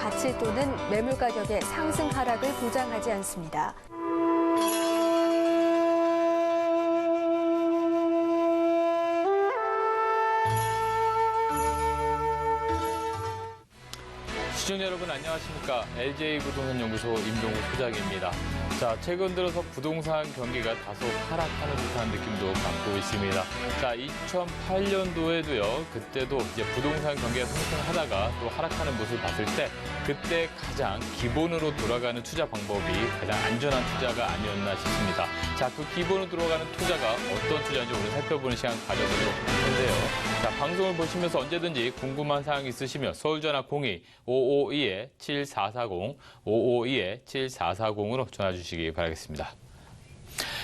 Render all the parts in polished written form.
가치 또는 매물 가격의 상승 하락을 보장하지 않습니다. 시청자 여러분 안녕하십니까? LJ부동산연구소 임동욱 소장입니다. 자, 최근 들어서 부동산 경기가 다소 하락하는 듯한 느낌도 받고 있습니다. 자, 2008년도에도요, 그때도 이제 부동산 경기가 상승하다가 또 하락하는 모습을 봤을 때 그때 가장 기본으로 돌아가는 투자 방법이 가장 안전한 투자가 아니었나 싶습니다. 자, 그 기본으로 돌아가는 투자가 어떤 투자인지 오늘 살펴보는 시간 가져보도록 할 텐데요. 자, 방송을 보시면서 언제든지 궁금한 사항이 있으시면 서울전화 02-552-7440, 552-7440으로 전화 주시기 바라겠습니다.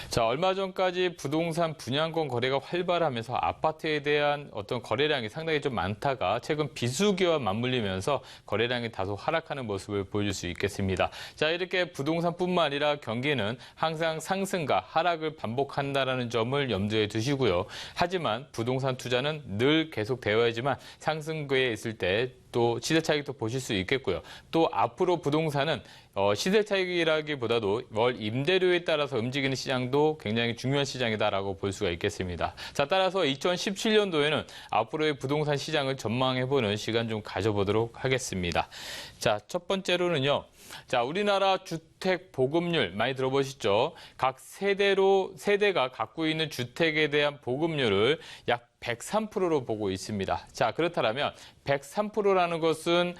자, 얼마 전까지 부동산 분양권 거래가 활발하면서 아파트에 대한 어떤 거래량이 상당히 좀 많다가 최근 비수기와 맞물리면서 거래량이 다소 하락하는 모습을 보여줄 수 있겠습니다. 자, 이렇게 부동산뿐만 아니라 경기는 항상 상승과 하락을 반복한다는 점을 염두에 두시고요. 하지만 부동산 투자는 늘 계속 되어야지만 상승기에 있을 때 또 시세 차익도 보실 수 있겠고요. 또 앞으로 부동산은 시세 차익이라기보다도 월 임대료에 따라서 움직이는 시장도 굉장히 중요한 시장이다라고 볼 수가 있겠습니다. 자, 따라서 2017년도에는 앞으로의 부동산 시장을 전망해보는 시간 좀 가져보도록 하겠습니다. 자, 첫 번째로는요. 자, 우리나라 주택 보급률 많이 들어보셨죠? 각 세대가 갖고 있는 주택에 대한 보급률을 약 103%로 보고 있습니다. 자, 그렇다면 103%라는 것은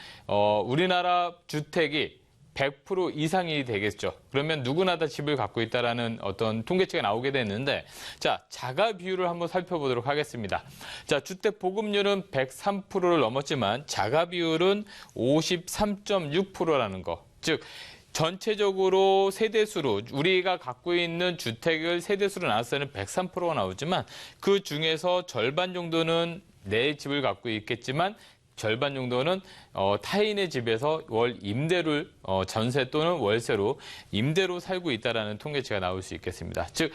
우리나라 주택이 100% 이상이 되겠죠. 그러면 누구나 다 집을 갖고 있다라는 어떤 통계치가 나오게 됐는데, 자, 자가 비율을 한번 살펴보도록 하겠습니다. 자, 주택 보급률은 103%를 넘었지만 자가 비율은 53.6%라는 거. 즉, 전체적으로 세대수로 우리가 갖고 있는 주택을 세대수로 나눴을 때는 103%가 나오지만 그 중에서 절반 정도는 내 집을 갖고 있겠지만 절반 정도는 타인의 집에서 월 임대를 전세 또는 월세로 임대로 살고 있다는 통계치가 나올 수 있겠습니다. 즉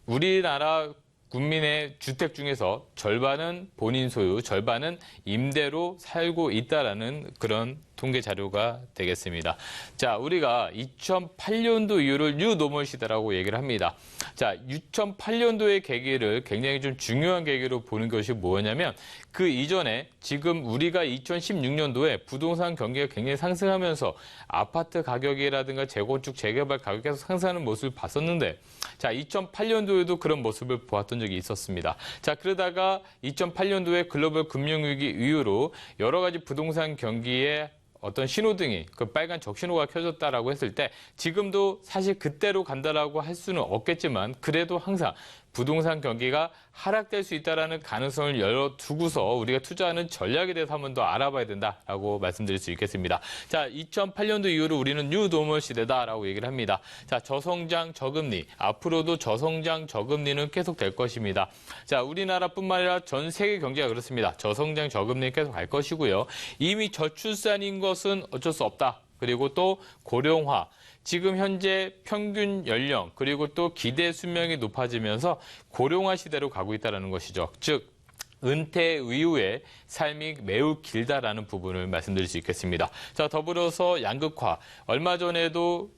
우리나라 국민의 주택 중에서 절반은 본인 소유, 절반은 임대로 살고 있다는 그런 통계 자료가 되겠습니다. 자, 우리가 2008년도 이후를 뉴 노멀 시대라고 얘기를 합니다. 자, 2008년도의 계기를 굉장히 좀 중요한 계기로 보는 것이 뭐냐면 그 이전에 지금 우리가 2016년도에 부동산 경기가 굉장히 상승하면서 아파트 가격이라든가 재건축, 재개발 가격이 계속 상승하는 모습을 봤었는데 자, 2008년도에도 그런 모습을 보았던 적이 있었습니다. 자, 그러다가 2008년도에 글로벌 금융위기 이후로 여러 가지 부동산 경기에 어떤 신호등이 그 빨간 적신호가 켜졌다라고 했을 때 지금도 사실 그때로 간다라고 할 수는 없겠지만 그래도 항상 부동산 경기가 하락될 수 있다는 가능성을 열어두고서 우리가 투자하는 전략에 대해서 한 번 더 알아봐야 된다라고 말씀드릴 수 있겠습니다. 자, 2008년도 이후로 우리는 뉴 노멀 시대다라고 얘기를 합니다. 자, 저성장, 저금리. 앞으로도 저성장, 저금리는 계속 될 것입니다. 자, 우리나라뿐만 아니라 전 세계 경제가 그렇습니다. 저성장, 저금리 계속 갈 것이고요. 이미 저출산인 것은 어쩔 수 없다. 그리고 또 고령화. 지금 현재 평균 연령 그리고 또 기대 수명이 높아지면서 고령화 시대로 가고 있다는 것이죠. 즉 은퇴 이후의 삶이 매우 길다라는 부분을 말씀드릴 수 있겠습니다. 자, 더불어서 양극화. 얼마 전에도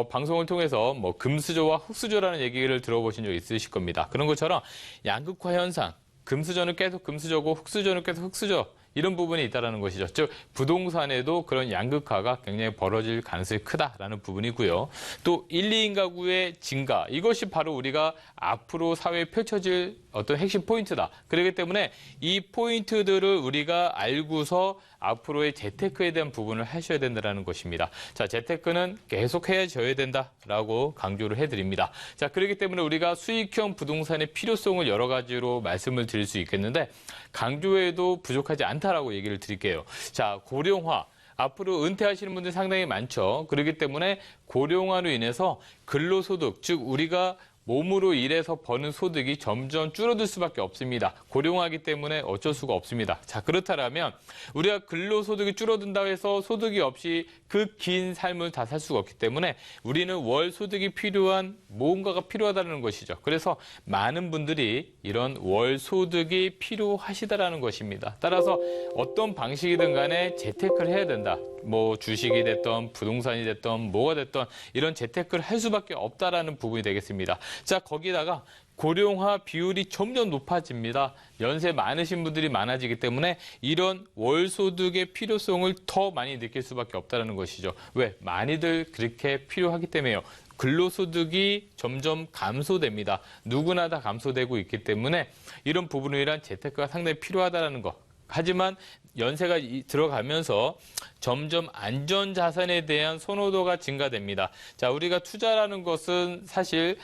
방송을 통해서 뭐 금수저와 흑수저라는 얘기를 들어보신 적 있으실 겁니다. 그런 것처럼 양극화 현상. 금수저는 계속 금수저고 흑수저는 계속 흑수저. 이런 부분이 있다는 것이죠. 즉 부동산에도 그런 양극화가 굉장히 벌어질 가능성이 크다라는 부분이고요. 또 1, 2인 가구의 증가. 이것이 바로 우리가 앞으로 사회에 펼쳐질 어떤 핵심 포인트다. 그렇기 때문에 이 포인트들을 우리가 알고서 앞으로의 재테크에 대한 부분을 하셔야 된다는 것입니다. 자, 재테크는 계속 해야져야 된다라고 강조를 해드립니다. 자, 그렇기 때문에 우리가 수익형 부동산의 필요성을 여러 가지로 말씀을 드릴 수 있겠는데 강조해도 부족하지 않다라고 얘기를 드릴게요. 자, 고령화. 앞으로 은퇴하시는 분들이 상당히 많죠. 그렇기 때문에 고령화로 인해서 근로소득, 즉 우리가 몸으로 일해서 버는 소득이 점점 줄어들 수밖에 없습니다. 고령화하기 때문에 어쩔 수가 없습니다. 자, 그렇다면 우리가 근로소득이 줄어든다고 해서 소득이 없이 그 긴 삶을 다 살 수가 없기 때문에 우리는 월 소득이 필요한 무언가가 필요하다는 것이죠. 그래서 많은 분들이 이런 월 소득이 필요하시다라는 것입니다. 따라서 어떤 방식이든 간에 재테크를 해야 된다. 뭐 주식이 됐던 부동산이 됐던 뭐가 됐던 이런 재테크를 할 수밖에 없다라는 부분이 되겠습니다. 자, 거기다가 고령화 비율이 점점 높아집니다. 연세 많으신 분들이 많아지기 때문에 이런 월소득의 필요성을 더 많이 느낄 수밖에 없다는 것이죠. 왜? 많이들 그렇게 필요하기 때문에요. 근로소득이 점점 감소됩니다. 누구나 다 감소되고 있기 때문에 이런 부분을 위한 재테크가 상당히 필요하다는 것. 하지만 연세가 들어가면서 점점 안전자산에 대한 선호도가 증가됩니다. 자, 우리가 투자라는 것은 사실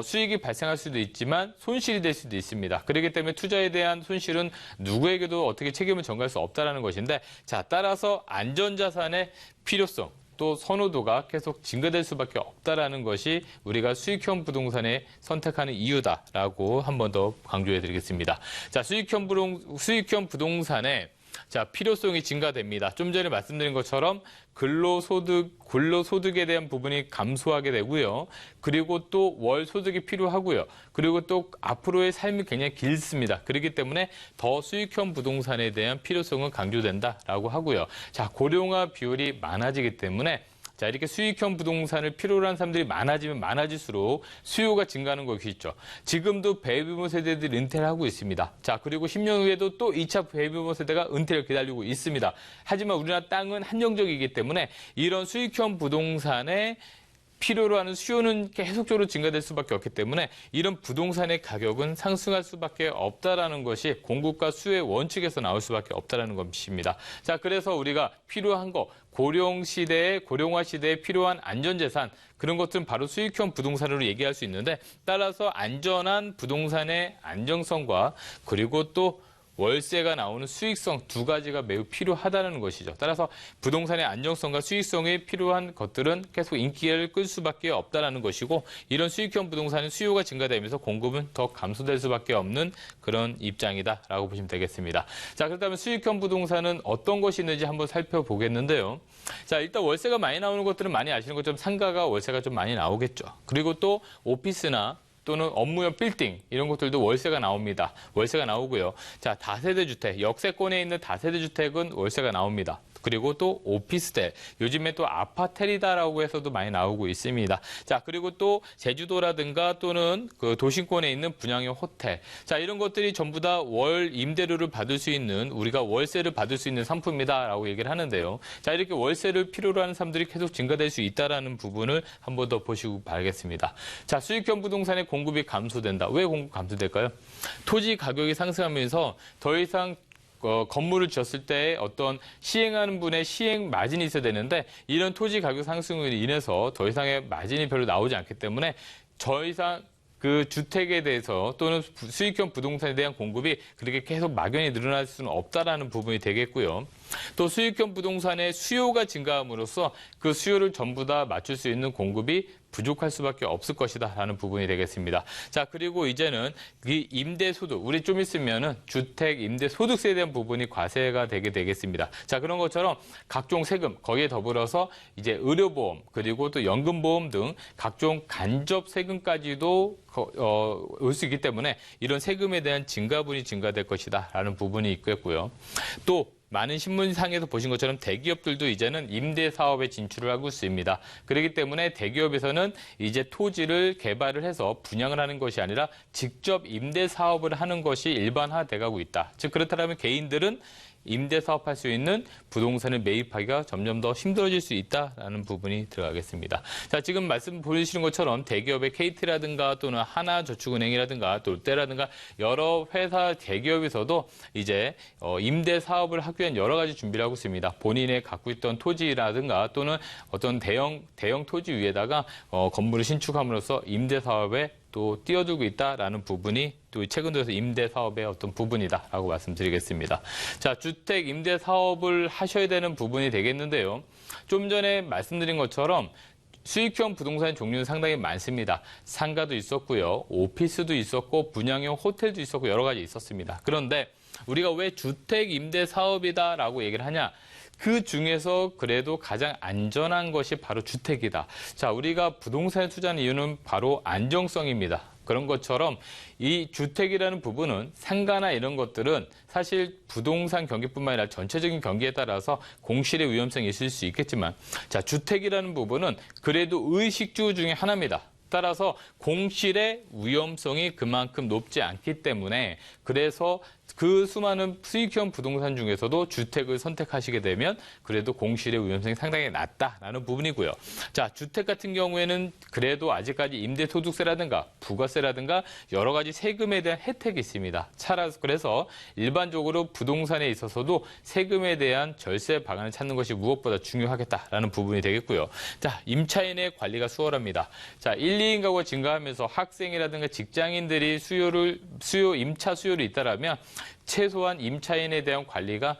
수익이 발생할 수도 있지만 손실이 될 수도 있습니다. 그렇기 때문에 투자에 대한 손실은 누구에게도 어떻게 책임을 전가할 수 없다는 것인데, 자, 따라서 안전자산의 필요성, 또 선호도가 계속 증가될 수밖에 없다는 것이 우리가 수익형 부동산에 선택하는 이유다라고 한 번 더 강조해 드리겠습니다. 자, 수익형 부동산에 자, 필요성이 증가됩니다. 좀 전에 말씀드린 것처럼 근로소득에 대한 부분이 감소하게 되고요. 그리고 또 월소득이 필요하고요. 그리고 또 앞으로의 삶이 굉장히 길습니다. 그렇기 때문에 더 수익형 부동산에 대한 필요성은 강조된다라고 하고요. 자, 고령화 비율이 많아지기 때문에 자, 이렇게 수익형 부동산을 필요로 하는 사람들이 많아지면 많아질수록 수요가 증가하는 것이죠. 지금도 베이비부머 세대들이 은퇴를 하고 있습니다. 자, 그리고 10년 후에도 또 2차 베이비부머 세대가 은퇴를 기다리고 있습니다. 하지만 우리나라 땅은 한정적이기 때문에 이런 수익형 부동산에 필요로 하는 수요는 계속적으로 증가될 수밖에 없기 때문에 이런 부동산의 가격은 상승할 수밖에 없다라는 것이 공급과 수요의 원칙에서 나올 수밖에 없다라는 것입니다. 자, 그래서 우리가 필요한 거, 고령화 시대에 필요한 안전재산, 그런 것들은 바로 수익형 부동산으로 얘기할 수 있는데, 따라서 안전한 부동산의 안정성과 그리고 또 월세가 나오는 수익성 두 가지가 매우 필요하다는 것이죠. 따라서 부동산의 안정성과 수익성에 필요한 것들은 계속 인기를 끌 수밖에 없다는 것이고, 이런 수익형 부동산의 수요가 증가되면서 공급은 더 감소될 수밖에 없는 그런 입장이다라고 보시면 되겠습니다. 자, 그렇다면 수익형 부동산은 어떤 것이 있는지 한번 살펴보겠는데요. 자, 일단 월세가 많이 나오는 것들은 많이 아시는 것처럼 상가가 월세가 좀 많이 나오겠죠. 그리고 또 오피스나 또는 업무용 빌딩 이런 것들도 월세가 나옵니다. 월세가 나오고요. 자, 다세대 주택, 역세권에 있는 다세대 주택은 월세가 나옵니다. 그리고 또 오피스텔, 요즘에 또 아파텔이다라고 해서도 많이 나오고 있습니다. 자, 그리고 또 제주도라든가 또는 그 도심권에 있는 분양형 호텔. 자, 이런 것들이 전부 다 월 임대료를 받을 수 있는, 우리가 월세를 받을 수 있는 상품이다라고 얘기를 하는데요. 자, 이렇게 월세를 필요로 하는 사람들이 계속 증가될 수 있다라는 부분을 한 번 더 보시고 봐야겠습니다. 자, 수익형 부동산의 공급이 감소된다. 왜 공급 감소될까요? 토지 가격이 상승하면서 더 이상 건물을 지었을 때 어떤 시행하는 분의 시행 마진이 있어야 되는데, 이런 토지 가격 상승으로 인해서 더 이상의 마진이 별로 나오지 않기 때문에 더 이상 그 주택에 대해서 또는 수익형 부동산에 대한 공급이 그렇게 계속 막연히 늘어날 수는 없다라는 부분이 되겠고요. 또 수익형 부동산의 수요가 증가함으로써 그 수요를 전부 다 맞출 수 있는 공급이 부족할 수밖에 없을 것이다라는 부분이 되겠습니다. 자, 그리고 이제는 이 임대소득, 우리 좀 있으면은 주택 임대소득세에 대한 부분이 과세가 되게 되겠습니다. 자, 그런 것처럼 각종 세금, 거기에 더불어서 이제 의료보험, 그리고 또 연금보험 등 각종 간접 세금까지도 올 수 있기 때문에 이런 세금에 대한 증가분이 증가될 것이다라는 부분이 있겠고요. 또 많은 신문상에서 보신 것처럼 대기업들도 이제는 임대 사업에 진출을 하고 있습니다. 그렇기 때문에 대기업에서는 이제 토지를 개발을 해서 분양을 하는 것이 아니라 직접 임대 사업을 하는 것이 일반화돼 가고 있다. 즉, 그렇다면 개인들은 임대 사업할 수 있는 부동산을 매입하기가 점점 더 힘들어질 수 있다라는 부분이 들어가겠습니다. 자, 지금 말씀 보여주시는 것처럼 대기업의 KT라든가 또는 하나저축은행이라든가 또 롯데라든가 여러 회사 대기업에서도 이제 임대 사업을 하기 위한 여러 가지 준비를 하고 있습니다. 본인의 갖고 있던 토지라든가 또는 어떤 대형 토지 위에다가 건물을 신축함으로써 임대 사업에 또 뛰어들고 있다라는 부분이 또 최근 들어서 임대 사업의 어떤 부분이다라고 말씀드리겠습니다. 자, 주택 임대 사업을 하셔야 되는 부분이 되겠는데요. 좀 전에 말씀드린 것처럼 수익형 부동산 종류는 상당히 많습니다. 상가도 있었고요. 오피스도 있었고 분양형 호텔도 있었고 여러 가지 있었습니다. 그런데 우리가 왜 주택 임대 사업이다라고 얘기를 하냐? 그 중에서 그래도 가장 안전한 것이 바로 주택이다. 자, 우리가 부동산에 투자하는 이유는 바로 안정성입니다. 그런 것처럼 이 주택이라는 부분은 상가나 이런 것들은 사실 부동산 경기뿐만 아니라 전체적인 경기에 따라서 공실의 위험성이 있을 수 있겠지만, 자, 주택이라는 부분은 그래도 의식주 중에 하나입니다. 따라서 공실의 위험성이 그만큼 높지 않기 때문에 그래서 그 수많은 수익형 부동산 중에서도 주택을 선택하시게 되면 그래도 공실의 위험성이 상당히 낮다라는 부분이고요. 자, 주택 같은 경우에는 그래도 아직까지 임대소득세라든가 부가세라든가 여러 가지 세금에 대한 혜택이 있습니다. 그래서 일반적으로 부동산에 있어서도 세금에 대한 절세 방안을 찾는 것이 무엇보다 중요하겠다라는 부분이 되겠고요. 자, 임차인의 관리가 수월합니다. 자, 1, 2인 가구가 증가하면서 학생이라든가 직장인들이 임차 수요를 잇따르면 최소한 임차인에 대한 관리가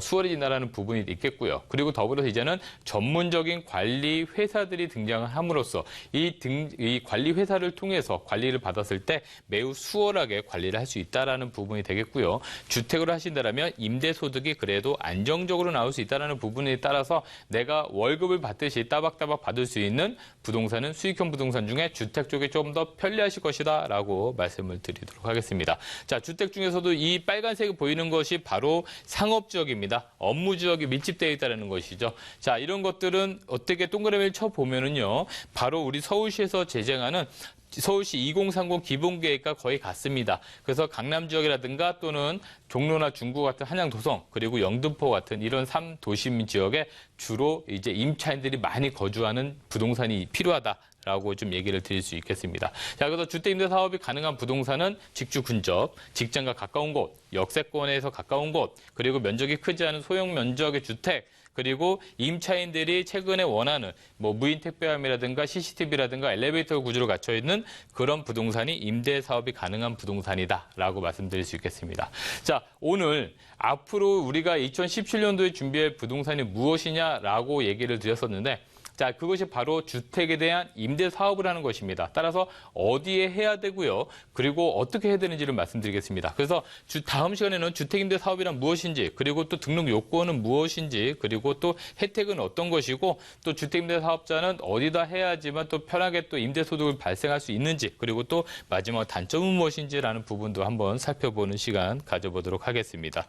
수월해진다는 부분이 있겠고요. 그리고 더불어서 이제는 전문적인 관리 회사들이 등장을 함으로써 이 관리 회사를 통해서 관리를 받았을 때 매우 수월하게 관리를 할 수 있다는 부분이 되겠고요. 주택을 하신다면 임대소득이 그래도 안정적으로 나올 수 있다는 부분에 따라서 내가 월급을 받듯이 따박따박 받을 수 있는 부동산은 수익형 부동산 중에 주택 쪽이 좀 더 편리하실 것이다 라고 말씀을 드리도록 하겠습니다. 자, 주택 중에서도 이 빨간색이 보이는 것이 바로 상업지역입니다. 업무 지역이 밀집되어 있다는 것이죠. 자, 이런 것들은 어떻게 동그라미를 쳐보면은요, 바로 우리 서울시에서 제정하는 서울시 2030 기본계획과 거의 같습니다. 그래서 강남 지역이라든가 또는 종로나 중구 같은 한양 도성 그리고 영등포 같은 이런 3도심 지역에 주로 이제 임차인들이 많이 거주하는 부동산이 필요하다라고 좀 얘기를 드릴 수 있겠습니다. 자, 그래서 주택임대 사업이 가능한 부동산은 직주 근접, 직장과 가까운 곳, 역세권에서 가까운 곳, 그리고 면적이 크지 않은 소형 면적의 주택, 그리고 임차인들이 최근에 원하는 무인 택배함이라든가 CCTV라든가 엘리베이터 구조로 갖춰 있는 그런 부동산이 임대 사업이 가능한 부동산이다라고 말씀드릴 수 있겠습니다. 자, 오늘 앞으로 우리가 2017년도에 준비할 부동산이 무엇이냐라고 얘기를 드렸었는데, 자, 그것이 바로 주택에 대한 임대 사업을 하는 것입니다. 따라서 어디에 해야 되고요. 그리고 어떻게 해야 되는지를 말씀드리겠습니다. 그래서 다음 시간에는 주택임대 사업이란 무엇인지, 그리고 또 등록 요건은 무엇인지, 그리고 또 혜택은 어떤 것이고, 또 주택임대 사업자는 어디다 해야지만 또 편하게 또 임대소득을 발생할 수 있는지, 그리고 또 마지막 단점은 무엇인지라는 부분도 한번 살펴보는 시간 가져보도록 하겠습니다.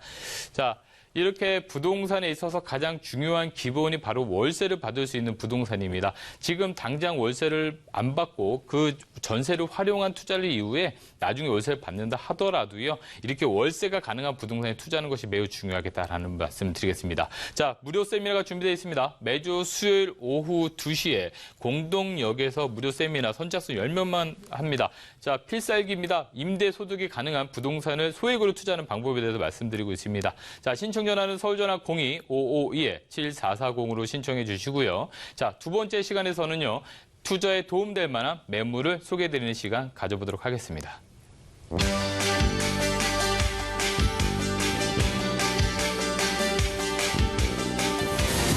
자, 이렇게 부동산에 있어서 가장 중요한 기본이 바로 월세를 받을 수 있는 부동산입니다. 지금 당장 월세를 안 받고 그 전세를 활용한 투자를 이후에 나중에 월세를 받는다 하더라도요, 이렇게 월세가 가능한 부동산에 투자하는 것이 매우 중요하겠다라는 말씀 드리겠습니다. 자, 무료 세미나가 준비되어 있습니다. 매주 수요일 오후 2시에 공동역에서 무료 세미나 선착순 10명만 합니다. 자, 필살기입니다. 임대 소득이 가능한 부동산을 소액으로 투자하는 방법에 대해서 말씀드리고 있습니다. 자, 신청 전화는 서울전화 02-552-7440으로 신청해 주시고요. 자, 두 번째 시간에서는요, 투자에 도움될 만한 매물을 소개해드리는 시간 가져보도록 하겠습니다.